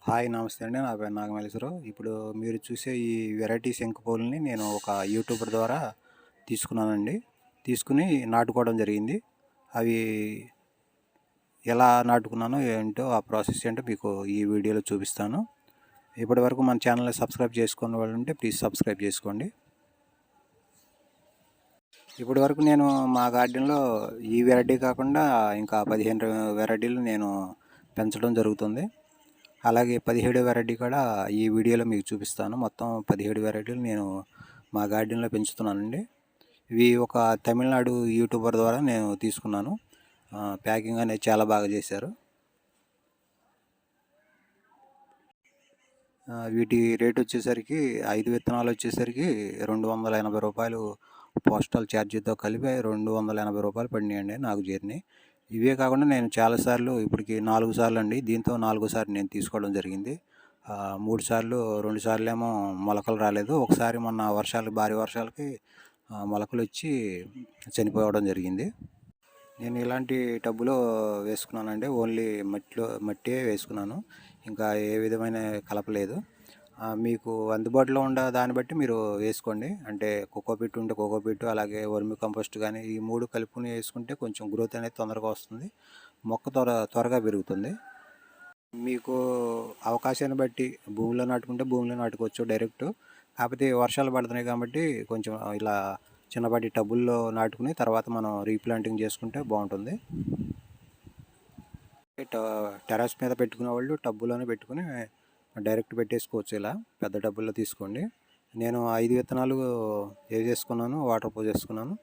Hi నమస్తే అండి. నా పేరు నాగమల్లేశ్వరరావు. ఇప్పుడు మీరు చూసే ఈ వెరైటీ శంకు పూలని నేను ఒక యూట్యూబర్ ద్వారా తీసుకున్నానండి. తీసుకుని నాటుకోవడం జరిగింది. అవి ఎలా నాటుకున్నానో ఏంటో ఆ ప్రాసెస్ ఏంటో మీకు ఈ వీడియోలో చూపిస్తాను. ఇప్పటివరకు మన ఛానల్ని సబ్స్క్రైబ్ చేసుకున్న వాళ్ళు ఉంటే ప్లీజ్ సబ్స్క్రైబ్ చేసుకోండి. ఇప్పటివరకు నేను మా గార్డెన్లో ఈ వెరైటీ కాకుండా ఇంకా 15 వెరైటీలు నేను పెంచడం జరుగుతుంది. అలాగే 17 వెరైటీ కూడా ఈ వీడియోలో మీకు చూపిస్తాను. మొత్తం 17 వెరైటీలు నేను మా గార్డెన్లో పెంచుతున్నానండి. ఇవి ఒక తమిళనాడు యూట్యూబర్ ద్వారా నేను తీసుకున్నాను. ప్యాకింగ్ అనేది చాలా బాగా చేశారు. వీటి రేట్ వచ్చేసరికి 5 విత్తనాలు వచ్చేసరికి రూ. 280 పోస్టల్ ఛార్జీతో కలిపి రూ. 280 పడినాయండి నాకు జర్నీ. ఇవే కాకుండా నేను చాలాసార్లు ఇప్పటికి 4 సార్లు అండి, దీంతో 4 సార్లు నేను తీసుకోవడం జరిగింది. 3 సార్లు 2 సార్లు ఏమో మొలకలు రాలేదు. ఒకసారి మొన్న భారీ వర్షాలకి మొలకలు వచ్చి చనిపోవడం జరిగింది. నేను ఇలాంటి టబ్బులో వేసుకున్నానండి. ఓన్లీ మట్టియే వేసుకున్నాను. ఇంకా ఏ విధమైన కలపలేదు. మీకు అందుబాటులో ఉన్న దాన్ని బట్టి మీరు వేసుకోండి. అంటే కోకోపీట్ ఉంటే కోకోపీట్, అలాగే వర్మి కంపోస్ట్ కానీ ఈ 3 కలుపుకొని వేసుకుంటే కొంచెం గ్రోత్ అనేది తొందరగా వస్తుంది. మొక్క త్వరగా పెరుగుతుంది. మీకు అవకాశాన్ని బట్టి భూమిలో నాటుకుంటే భూమిలో నాటుకోవచ్చు డైరెక్ట్. కాకపోతే వర్షాలు పడుతున్నాయి కాబట్టి కొంచెం ఇలా చిన్నపాటి టబ్బుల్లో నాటుకుని తర్వాత మనం రీప్లాంటింగ్ చేసుకుంటే బాగుంటుంది. టెర్రస్ మీద పెట్టుకునే వాళ్ళు టబ్బులోనే పెట్టుకుని డైరెక్ట్ పెట్టేసుకోవచ్చు. ఇలా పెద్ద టబ్బుల్లో తీసుకోండి. నేను 5 విత్తనాలు వేసేసుకున్నాను, వాటర్ పోసేసుకున్నాను.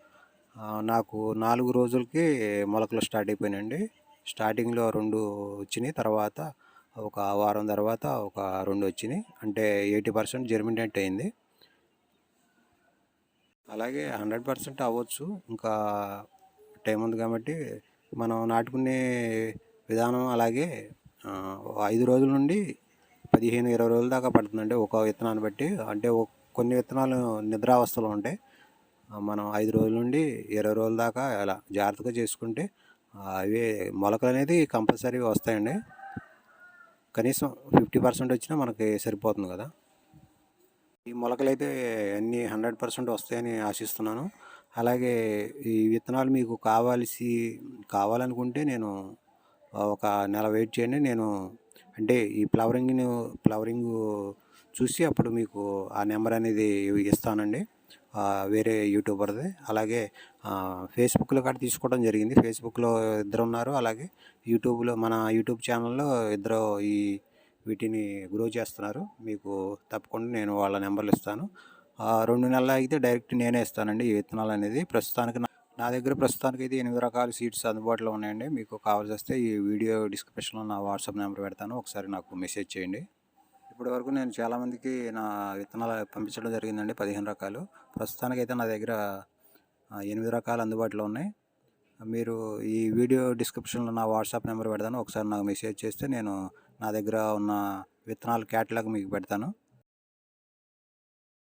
నాకు 4 రోజులకి మొలకలు స్టార్ట్ అయిపోయినాయండి. స్టార్టింగ్లో 2 వచ్చినాయి, తర్వాత ఒక వారం తర్వాత ఒక 2 వచ్చినాయి. అంటే 80% జెర్మినేట్ అయింది. అలాగే 100% అవ్వచ్చు, ఇంకా టైం ఉంది కాబట్టి మనం నాటుకునే విధానం అలాగే 5 రోజుల నుండి 15-20 రోజుల దాకా పడుతుందండి ఒక విత్తనాన్ని బట్టి. అంటే కొన్ని విత్తనాలు నిద్రావస్థలో ఉంటాయి. మనం 5 రోజుల నుండి 20 రోజుల దాకా అలా జాగ్రత్తగా చేసుకుంటే అవే మొలకలు అనేది కంపల్సరీగా వస్తాయండి. కనీసం 50% వచ్చినా మనకి సరిపోతుంది కదా. ఈ మొలకలు అయితే అన్నీ 100% వస్తాయని ఆశిస్తున్నాను. అలాగే ఈ విత్తనాలు మీకు కావాలనుకుంటే నేను ఒక నెల వెయిట్ చేయండి. నేను అంటే ఈ ఫ్లవరింగ్ చూసి అప్పుడు మీకు ఆ నెంబర్ అనేది ఇస్తానండి, వేరే యూట్యూబర్ది. అలాగే ఫేస్బుక్లో కూడా తీసుకోవడం జరిగింది. ఫేస్బుక్లో 2 ఉన్నారు. అలాగే మన యూట్యూబ్ ఛానల్లో 2 వీటిని గ్రో చేస్తున్నారు. మీకు తప్పకుండా నేను వాళ్ళ నెంబర్లు ఇస్తాను. 2 నెలలు అయితే డైరెక్ట్ నేనే ఇస్తానండి ఈ విత్తనాలు అనేది. నా దగ్గర ప్రస్తుతానికైతే 8 రకాల సీడ్స్ అందుబాటులో ఉన్నాయండి. మీకు కావాల్సి వస్తే ఈ వీడియో డిస్క్రిప్షన్లో నా వాట్సాప్ నెంబర్ పెడతాను, ఒకసారి నాకు మెసేజ్ చేయండి. ఇప్పటివరకు నేను చాలామందికి నా విత్తనాలు పంపించడం జరిగిందండి, 15 రకాలు. ప్రస్తుతానికైతే నా దగ్గర 8 రకాలు అందుబాటులో ఉన్నాయి. మీరు ఈ వీడియో డిస్క్రిప్షన్లో నా వాట్సాప్ నెంబర్ పెడతాను, ఒకసారి నాకు మెసేజ్ చేస్తే నేను నా దగ్గర ఉన్న విత్తనాల క్యాటలాగ్ మీకు పెడతాను.